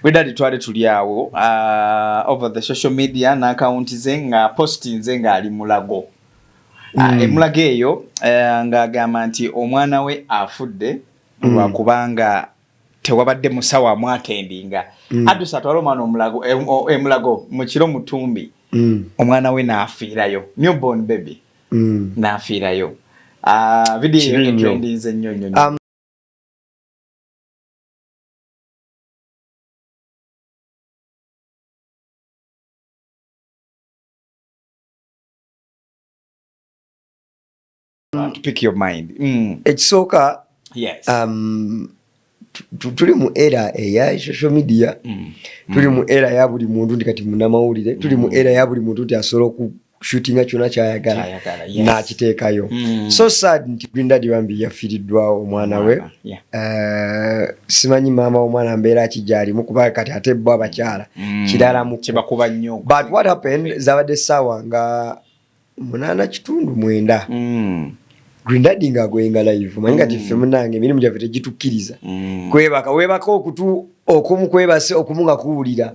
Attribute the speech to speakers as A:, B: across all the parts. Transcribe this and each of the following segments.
A: Bwedali twali tuliawo over the social media na account zenga posting zenga ali Mulago. Mulago eyo nga agamba nti omwana we afudde lwakubanga tewabadde musawo amwatendinga. Adusa twali omwana Mulago Mulago mu kiro mutumbi. Omwana we naafiirayo. Newborn baby. Naafiirayo. Video trending nnyo. To pick your mind.
B: Ekisooka
A: yes.
B: Tuli mu era eya social media. Tuli mu era ya buli muntu ndi kati munamawulire. Tuli mu era ya buli muntu ndi asobola ku shootinga kyona kyayagala n'akiteekayo. So sad nti Grindad Bambi yafiriddwa omwana we. Simanyi maama omwana mbeera kijalimu kuba kati ate bo abakyala kirala mu
A: kibakuba nnyo.
B: But what happened zabadde sawa nga 8:9. Grindad ng'agoyenga live manyi kati ffe munange emirimu gyaffe tegitukkiriza webaka okutu okumu kwebase okumu nga kuwulira.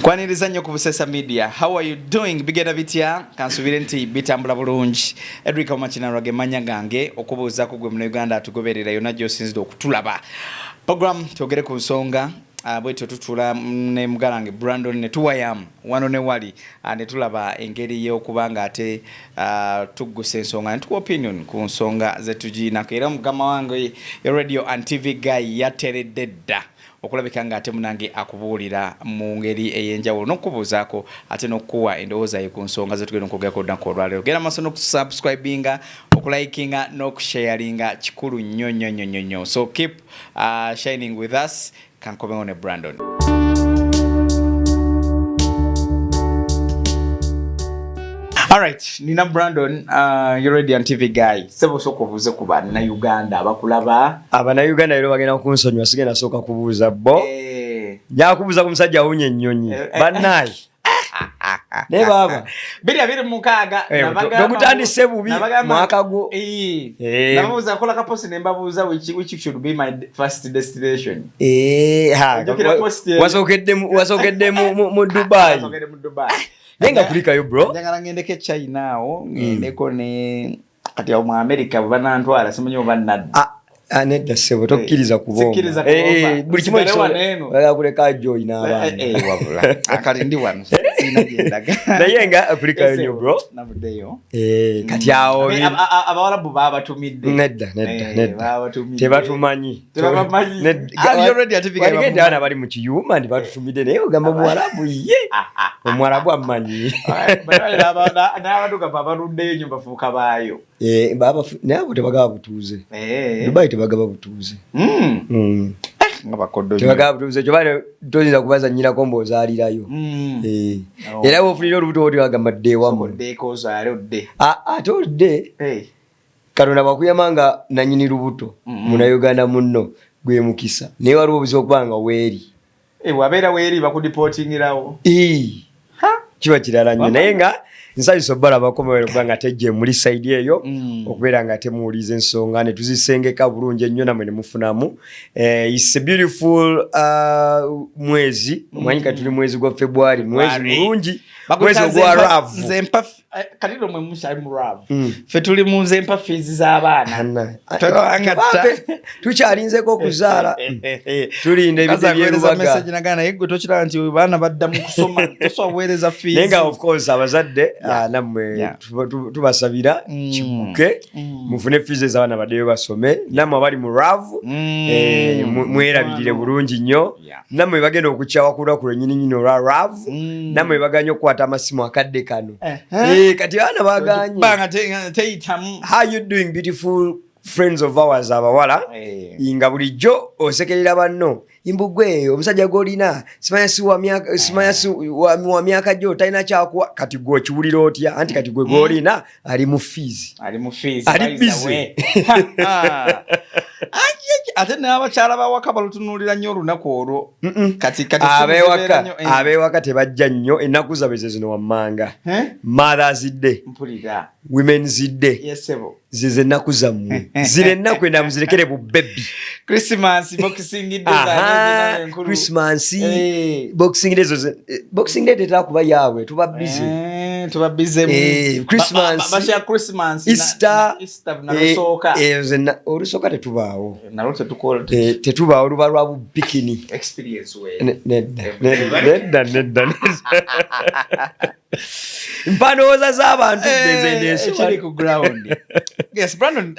A: Kwaniriza nnyo ku Busesa Media. How are you doing? Bigenda bitya? Kansubire nti bitambula bulungi. Edric Omachinaro gemanya gange okubuuza ku gwe mu Uganda atugoberera yonna gy'osinzidde okutulaba. Program twogere ku nsonga bwetyo tutula ne mugalange Brandon ne tuwayamu wano ne wali ne tulaba engeri y'okubanga ate tugguse ensonga ntuwa opinion ku nsonga zetugina era mugama wange ya radio and TV guy yateredde dda okulabika nga ate munange akubuulira mu ngeri ey'enjawulo n'okubuuzaako ate n'okuwa endowooza ye ku nsonga zetugenda okwogerako olunaku olwaleero. Genda maaso n'okusubscribinga okulikinga n'okusharinga kikulu nnyo. So keep shining with us. Kankobe on Brandon. All right, Nina Brandon, you're ready on TV guy. Sebo soko buze kuba na Uganda abakulaba.
B: Abana Uganda lero bagenda kunsonyiwa sigenda soka kubuuza bo. Ja kubuuza ku musajja awunye ennyonyi. Bannayi. Ne baba.
A: Biri mukaga
B: nabagutandise bubi mwaka gwo.
A: Namubuuza kola ka post ne mbabuuza which should be my first destination.
B: Wasogedde mu Dubai. Nenga kulikayo bro.
A: Njagala ngendeke China awo ngendeko ne kati mu America banantwala simanyi obannadda.
B: Nedda sebo tokkiriza kubomba. Buli kimu kuleka join abantu.
A: Wabula. Akali ndi wano. Sinagendaga.
B: Naye nga Africa yo bro.
A: Nabuddeyo.
B: Kati awo
A: Abawarabu babatumidde.
B: Nedda. Tebatumanyi.
A: Already atifika.
B: Bagenda bana bali mu kiyuma ndi batutumidde naye ogamba Mwarabu ye. Omwarabu amanyi.
A: N'abaduka babaluddeyo nyumba fuuka baayo.
B: Baba nabo tebagaba butuuze. Dubai tebagaba butuuze.
A: Ngabakoddo.
B: Tebagaba butuuze kyobale toyinza kubaza nnyina kombo ozaalirayo. Era bw'ofunira olubuto oti bagamba dde wamu.
A: Ddeeko ozaale odde.
B: Ate odde. Katonda bakuyamanga nannyini lubuto. Munnayuganda munno gwe mukisa. Naye waliwo obuzibu okubanga weeri.
A: Wabeera weeri bakudipotingirawo.
B: Kiba kirala nnyo naye nga nsanyusa obbala abakomewero kubanga tejje muri side eyo okubeera nga temuwuliza ensonga ne tuzisengeka bulungi ennyo namwe ne mufunamu. It's a beautiful mwezi omwanyi kati tuli mwezi gwa February mwezi mulungi mwezi ogwa ravu
A: nze mpa kaliro mwe musali mu ravu fe tuli mu nze mpa fizi z'abaana
B: tukyalinzeko okuzaala tulinda ebide by'erubaga
A: message nagana yegwe tokiraba nti baana badda mu kusoma tosoweereza fizi
B: nenga of course abazadde namwe tubasabira kiguke mufune fizi z'abaana baddeyo basome namwe abali mu ravu mwerabirire bulungi nnyo namwe bagenda okukyawa kulwa ku lwennyininyini olwa ravu namwe baganya okukwata amasimu akadde kano kati baana baganye how you doing beautiful friends of ours abawala nga bulijjo osekerera banno imbugwe omusajja golina simanya wa myaka gyo talina kyakuwa kati gwe kiwulira otya anti kati gwe golina ali mu fees ali busy
A: ate n'abakyala bawaka balutunuulira nnyo olunaku olwo kati
B: abewaka tebajja nnyo ennaku zabe ze zino wammanga Mother's Day
A: mpulira
B: Women's Day zize naku zammwe zire nnaku enda muzirekere bu baby
A: Christmas boxing
B: Christmas boxing day tetera kuba yaabwe tuba busy
A: Christmas basha Christmas
B: Easter
A: nalusooka
B: olusooka tetubaawo
A: nalute tukola
B: tetubaawo luba lwa bu bikini
A: experience we
B: nedda mpanooza z'abantu
A: ekiri ku ground. Yes, Brandon,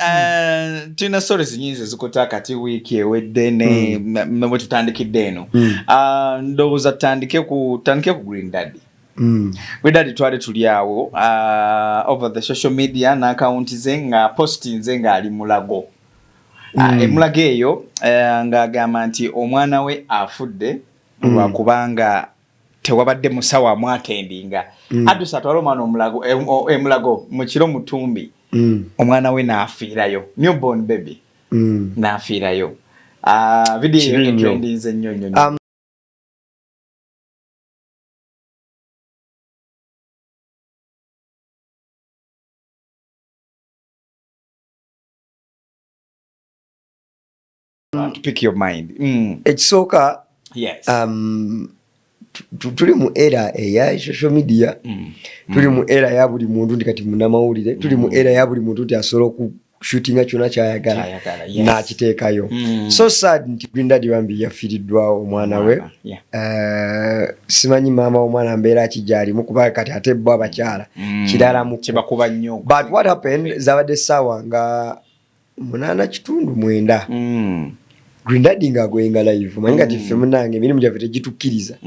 A: tulina stories nyingi zikuta kati wiki ewedde ne mwe tutandikidde eno. Ndowooza tutandike ku Green Daddy. Green Daddy twali tuli awo over the social media na account ze nga posting ze nga ali Mulago. Mulago eyo ng'agamba nti omwana we afudde lwakubanga tewabadde musawo amwatendinga. Adusa atwala omwana Mulago mu kiro Mutumbi. Omwana we naafiirayo, newborn baby naafiirayo. Video trendinze nnyo. To pick your mind.
B: Ekisooka
A: yes.
B: Tuli mu era eya social media, tuli mu era ya buli muntu ndi kati munnamawulire, tuli mu era ya buli muntu nti asobola okushootinga kyonna kyayagala n'akiteekayo. So sad nti Green Daddy bambi yafiriddwa omwana we. Simanyi maama omwana mbeera akigyalimu kuba kati ate bo abakyala kirala mu
A: kibakuba nnyo.
B: But what happened zabadde ssaawa nga 8:09 Green Daddy ng'agwenga live manyi kati ffe munnange emirimu gyaffe tegitukkiriza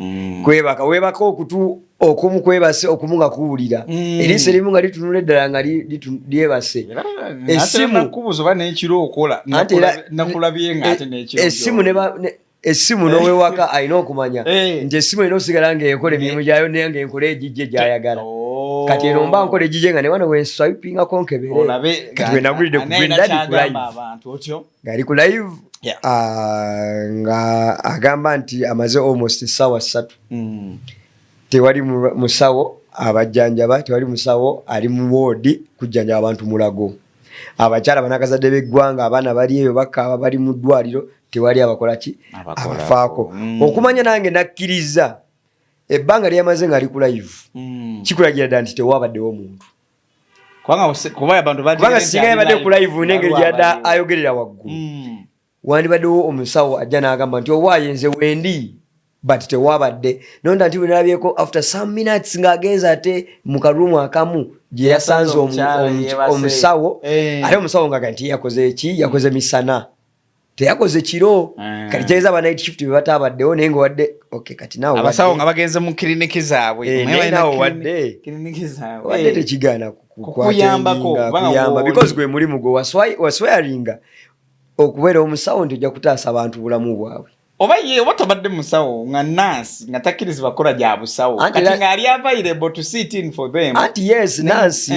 B: weebaka okutu okumu kwebase okumu nga kuwulira eriiso erimu nga litunula eddala nga lyebase essimu n'owewaka alina okumanya nti essimu erina osigala ng'ekola emirimu gyayo naye ng'enkola egijje gy'ayagala kati eno mba nkola egijje nga ne wano wenswipingako nkebere kati wenagulidde ku Green Daddy ku live ng'ali ku live nga agamba nti amaze almost essaawa 3 tewali musawo abajjanjaba, tewali musawo ali mu woodi kujjanjaba abantu Mulago. Abakyala banakazadde b'eggwanga abaana bali eyo bakaaba bali mu ddwaliro tewali abakola ki abafaako. Okumanya nange nakkiriza ebbanga lyamaze ng'ali ku live kikulagira ddala nti tewabaddewo muntu kubanga singa yabadde ku live n'engeri gy'adda ayogerera waggulu wandibaddewo omusawo ajja n'agamba nti owaaye nze wendi but tewabadde nonda nti wenalabyeko after some minutes ng'agenza ate mu karumu akamu gye yasanze omusawo ate omusawo ng'aga nti yakoze eki yakoze misana teyakoze kiro kati kyayeza aba night shift bebataabaddewo naye ngawadde okay kati naawe
A: abasawo nga bagenze mu kiriniki zaabwe
B: naawe wadde tekigaana kukuyamba because gwe mulimu gwe waswearinga okubeera omusawo nti ojja kutaasa abantu bulamu bwabwe
A: oba tobadde musawo nga nansi nga takkiriza bakola gya busawo kati ng'ali available to sit in for them
B: anti yes nansi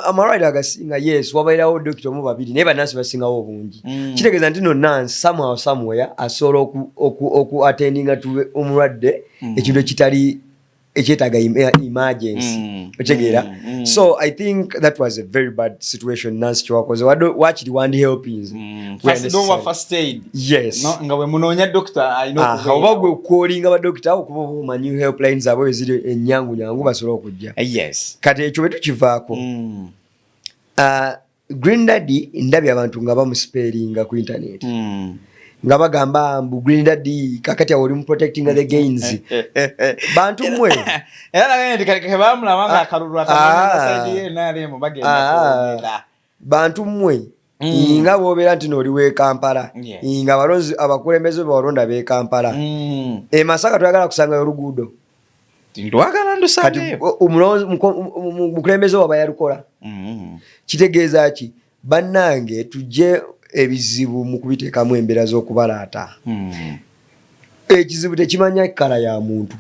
B: amalwaliro agasinga yes wabairawo dokita omu babiri naye banansi basingawo obungi kitegeeza nti no nansi somehow somewhere asobola okuattendinga omulwadde ekintu ekitali ekyetaaga emergency otegeera so I think that was a very bad situation nansi kyewakoze wakiri wandi helpings
A: first aid
B: yes
A: nga bwe munoonya dokita alina
B: oba gwe okuolinga badokita okuba omanyi helplines zaabwe eziri ennyangu basobola okujja
A: yes
B: kati ekyo bwe tukivaako Green Daddy ndabye abantu nga bamusperinga ku internet nga bagamba mbu Green Daddy kakati awo oli mu protecting the gains bantu mmwe
A: era nti kale bamulaba nga akalulu akamenya ye nalemo bagenda
B: bantu mmwe nga bw'obeera nti n'oli w'e Kampala nga abalonzi abakulembeze balonda b'e Kampala e Masaka twagala kusangayo oluguudo
A: ndwagala ndusangeyo
B: omukulembeze waba yalukola kitegeeza ki bannange tujje ebizibu mu kubiteekamu embeera z'okubalaata ekizibu tekimanya kkala ya muntu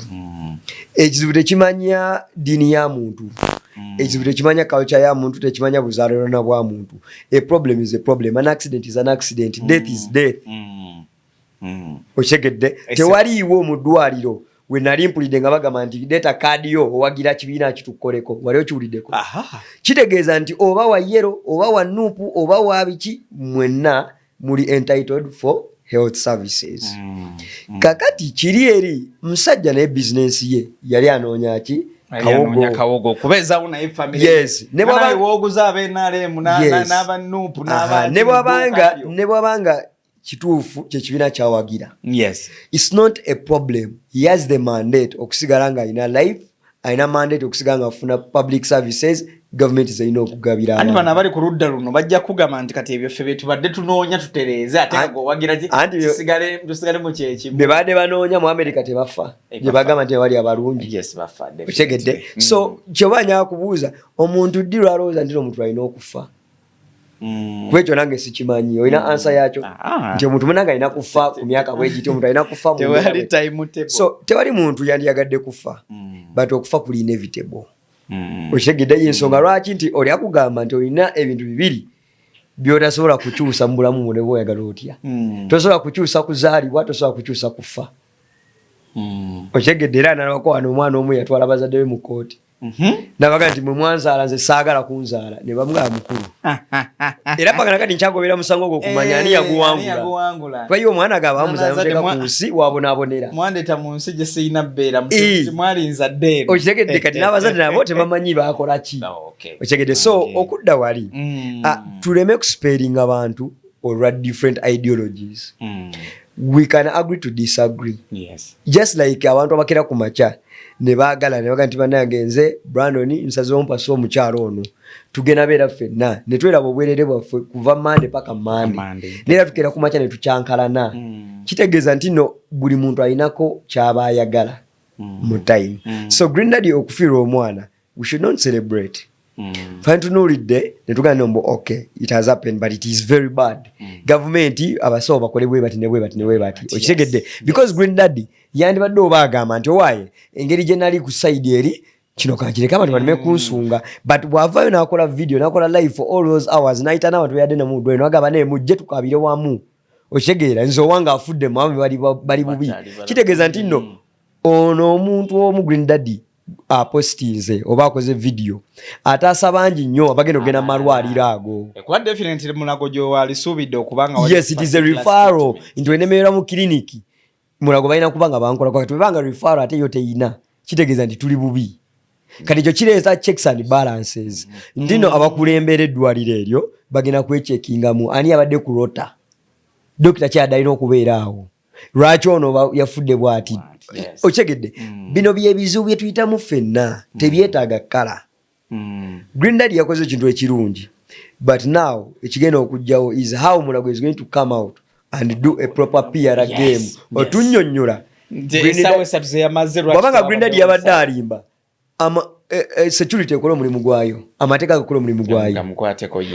B: ekizibu tekimanya ddiini ya muntu ekizibu tekimanya culture ya muntu tekimanya buzaaliranwa bwa muntu a problem is a problem an accident is an accident death is death okitegedde tewaliiwo mu ddwaliro we nali mpulidde nga bagamba nti data card yo owagira kibiina kitukoleko wali okiwuliddeko kitegeeza nti oba wa yero oba wa nuupu oba wa biki mwenna muli entitled for health services. Kakati kiri eri musajja naye bizinensi ye yali anoonya ki
A: kawogo kubezawo naye family
B: ne bwabanga kituufu kyekibiina kyawagira. It's not a problem. He has the mandate okusigala nga alina life, alina mandate okusigala nga afuna public services, government zirina okugabira
A: abantu. Bano abali ku ludda luno bajja kugamba nti kati ebyo ffe bye tubadde tunoonya tutereeze ate nga owagira tusigale mu kyekimu.
B: Be badde banoonya mu America tebafa gye bagamba nti bali abalungi. Otegedde. So kyoba nyaa kubuuza omuntu ddi lwalowooza nti omuntu alina okufa. Kwekyo nange sikimanyi olina ansa yakyo nti omuntu munanga alina kufa ku myaka bwegiti omuntu alina kufa so tewali muntu yandiyagadde kufa but okufa kuli inevitable. Okitegedde y'ensonga lwaki nti oli akugamba nti olina ebintu bibiri by'otasobola kukyusa mu bulamu bwo ne bw'oyagala otya. Tosobola kukyusa kuzaalibwa, tosobola kukyusa kufa. Okitegedde era nalabako wano omwana omu yatwala bazadde be mu kooti. Nabaga nti mwe mwanzaala nze saagala kunzaala ne bamugala mukulu. Era pagana kati nkyagobera musango gwo kumanya ani yaguwangula. Kwa hiyo omwana gaba bamuzaala muteeka ku nsi wabonaabonera.
A: Mwandeta mu nsi gye siyina bbeera mwalinza ddeero.
B: Okitegedde kati n'abazadde nabo tebamanyi baakola ki. Okitegedde so okudda wali tuleme kusparinga abantu olwa different ideologies. We can agree to disagree. Just like abantu abakera ku makya ne baagala ne baga nti bannange nze Brandon nsazeewo mpasa omukyalo ono tugenda beera ffenna ne twelaba obwerere bwaffe kuva Monday paka Monday neera tukeera ku makya ne tukyankalana. Kitegeeza nti no buli muntu alinako kyaba ayagala mu time. So Green Daddy okufiirwa omwana we should not celebrate. Fine tunuulidde ne tugamba mbu okay it has happened but it is very bad. Government abasawo bakole bwe bati ne bwe bati ne bwe bati. Okitegedde because Green Daddy yandibadde oba agamba nti owaaye engeri gye nali ku side eri kino kankireka abantu baleme kunsunga but bw'avaayo n'akola video n'akola live for all those hours n'ayita n'abantu beyadde nemuddo eno agamba naye mujje tukabire wamu. Okitegeera nze owanga afudde mu abaami bali bubi. Kitegeeza nti nno ono omuntu omu Green Daddy apostinze oba akoze video ataasa bangi nnyo abagenda ogenda mu malwaliro ago.
A: Kuba definitely Mulago gy'owali suubidde okubanga
B: yes it is a referral into enemerera mu kiriniki Mulago balina kubanga bankola kwa tubanga referral ate yo teyina. Kitegeeza nti tuli bubi. Kati kyo kireeta checks and balances. Ndino abakulembera eddwaliro eryo bagenda kwecheckingamu ani abadde ku rota. Dokita kyadalina okubeera awo. Lwaki ono yafudde bw'ati. Okitegedde bino byebizibu bye tuyitamu ffenna tebyetaaga kkala. Green Daddy yakoze ekintu ekirungi but now ekigenda okujjawo is how Mulago is going to come out and do a proper PR game otunnyonnyola wabanga Green Daddy yabadde alimba security ekola omulimu gwayo amateeka gakola omulimu gwayo.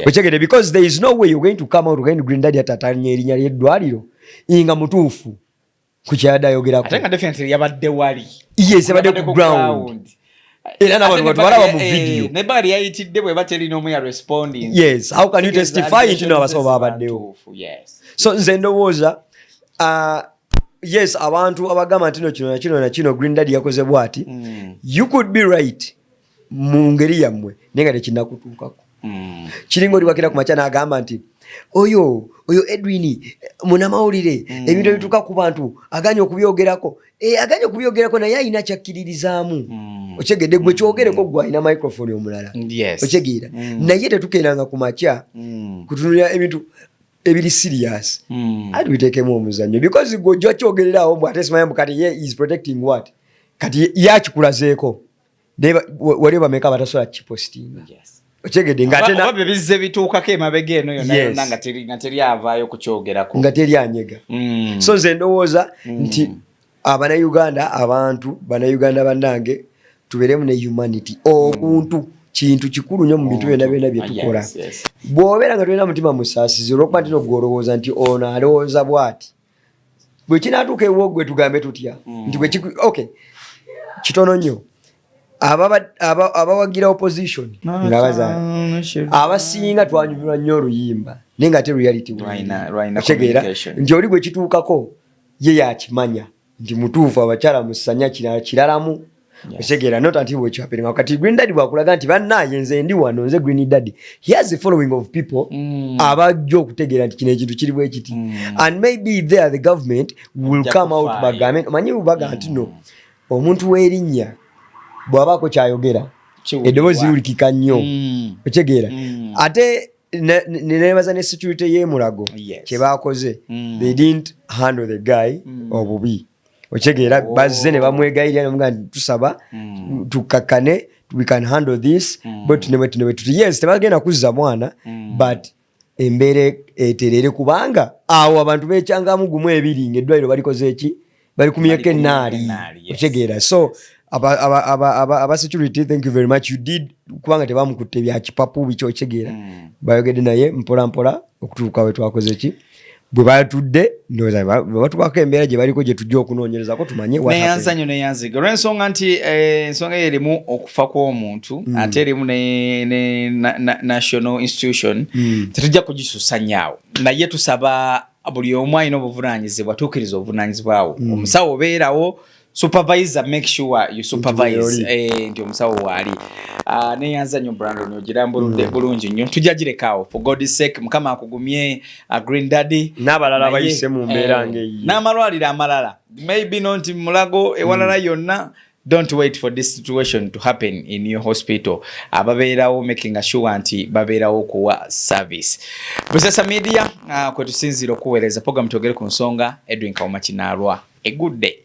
B: Okitegedde because there is no way you're going to come out again Green Daddy atatanya erinnya ly'eddwaliro nga mutuufu ku kyada ayogerako.
A: Ate nga definitely yabadde wali.
B: Yes yabadde ku ground. Era n'abantu batwalaba mu video.
A: Ne bali yayitidde bwe batelina omu ya responding.
B: Yes how can you testify nti no abasawo babaddewo. So nze ndowooza yes abantu abagamba nti kino na kino Green Daddy yakoze bwati you could be right mu ngeri yammwe naye nga tekinakutuukako. Kiringa oli wakira ku makya n'agamba nti oyo Edwin munamawulire ebintu ebituuka ku bantu aganye okubyogerako naye alina kyakkiririzaamu. Okitegedde gwe kyogereko gwe alina microphone omulala. Okitegeera naye tetukeeranga ku makya kutunulira ebintu ebiri serious ati biteekemu omuzannyo because gwe ojja kyogererawo mbw ate simanyi kati ye is protecting what kati yakikulazeeko wali bameka batasobola kipostinga. Okitegedde
A: nga bizze bituukako emabega eno yonna nga teri avaayo kukyogerako
B: nga teri anyega. So nze ndowooza nti Abanayuganda abantu Banayuganda bannange tubeeremu ne humanity. Obuntu kintu kikulu nnyo mu bintu byonna bye tukola. Bw'obeera nga tulina mutima musaasizi olw'okuba nti n'ogwolowooza nti ono alowooza bw'ati bwe kinaatuuka ewuwo gwe tugambe tutya nti okay kitono nnyo abawagira opposition abasinga twanyumirwa nnyo oluyimba naye nga te reality tegeera nti oli gwe kituukako ye yakimanya nti mutuufu abakyala musanya kiralamu otegeera not until what you happening wakati Green Daddy bwakulaga nti bannaye nze ndi wano nze Green Daddy he has a following of people abajja okutegeera nti kino ekintu kiri bwe kiti and maybe there the government will come out bagambe omanyi bubaga nti no omuntu w'erinnya bw'abaako kyayogera eddoboozi liwulikika nnyo otegeera ate nenebaza ne security ye Mulago kye baakoze they didn't handle the guy obubi otegeera bazze ne bamwegayirira n'omuga nti tusaba tukakkane we can handle this but ne tuti yes tebagenda kuzza mwana but embeere eterere kubanga awo abantu beecyangamu gumu ebiri ng'eddwaliro balikoze eki bali kumyeko ennaali otegeera so aba security thank you very much you did kubanga tebamukutte bya kipapu bicho otegeera bayogedde naye mpola mpola okutuuka we twakoze eki bwe batudde ndoza batubako embeera gye baliko gye tujja okunoonyerezako tumanye
A: neyanzanyo neyanziga olw'ensonga nti ensonga erimu okufa kw'omuntu ate erimu ne national institution tetujja kugisusanyaawo naye tusaba buli omu alina obuvunaanyizibwa tuukiriza obuvunaanyizibwawo omusawo obeerawo supervisor make sure you supervise nti omusawo waali neyanza nnyo Brandon Nyo girambuludde bulungi nnyo tujja girekawo for God's sake mukama akugumye Green Daddy
B: n'abalala bayise mu mbeera ngeyi
A: n'amalwaliro amalala maybe not Mulago ewalala yonna don't wait for this situation to happen in your hospital ababeerawo making sure nti babeerawo kuwa service Busesa Media kwe tusinzira okuweereza program togere ku nsonga Edwin Kawuma Kinaalwa a good day.